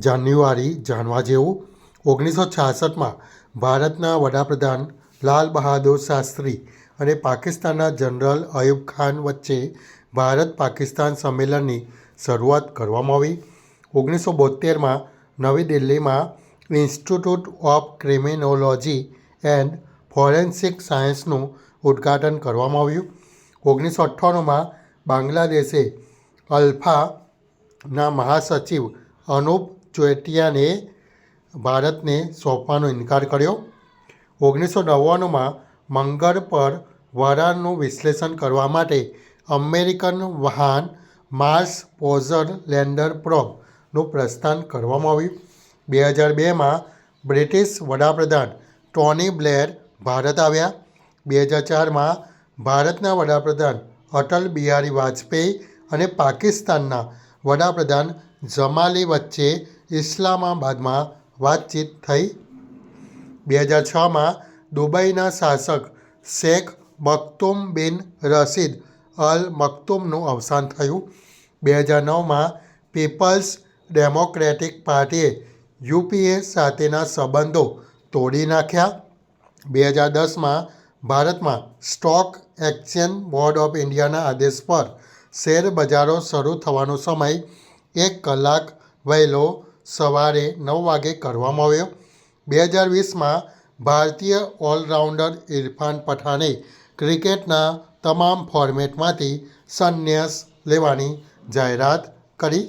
જાન્યુઆરી જાણવા જેવું 1966માં ભારતના વડાપ્રધાન લાલ બહાદુર શાસ્ત્રી અને પાકિસ્તાનના જનરલ અયુબ ખાન વચ્ચે ભારત પાકિસ્તાન સંમેલનની શરૂઆત કરવામાં આવી. 1972માં નવી દિલ્હીમાં ઇન્સ્ટિટ્યૂટ ઓફ ક્રિમિનોલોજી એન્ડ ફોરેન્સિક સાયન્સનું ઉદ્ઘાટન કરવામાં આવ્યું. 1998માં બાંગ્લાદેશે અલ્ફાના મહાસચિવ અનુપ ચેટિયાને ભારતને સોંપવાનો ઇનકાર કર્યો. 1999માં મંગળ પર વરાળનું વિશ્લેષણ કરવા માટે અમેરિકન વાહન માર્સ પોઝર લેન્ડર પ્રોબનું પ્રસ્થાન કરવામાં આવ્યું. 2002માં બ્રિટિશ વડાપ્રધાન ટોની બ્લેર ભારત આવ્યા. 2004માં ભારતના વડાપ્રધાન અટલ બિહારી વાજપેયી અને પાકિસ્તાનના વડાપ્રધાન જમાલી વચ્ચે ઇસ્લામાબાદમાં વાતચીત થઈ. 2006માં દુબઈના શાસક શેખ મખદૂમ બિન રશીદ અલ મખદૂમનું અવસાન થયું. 2009માં પીપલ્સ ડેમોક્રેટિક પાર્ટીએ યુપીએ સાથેના સંબંધો તોડી નાખ્યા. 2010માં ભારતમાં સ્ટોક એક્સચેન્જ બોર્ડ ઓફ ઇન્ડિયાના આદેશ પર શેર બજારો શરૂ થવાનો સમય 1 કલાક વહેલો સવારે 9 વાગે કરવામાં આવ્યો. 2020માં ભારતીય ઓલરાઉન્ડર ઇરફાન પઠાણે ક્રિકેટના તમામ ફોર્મેટમાંથી સંન્યાસ લેવાની જાહેરાત કરી.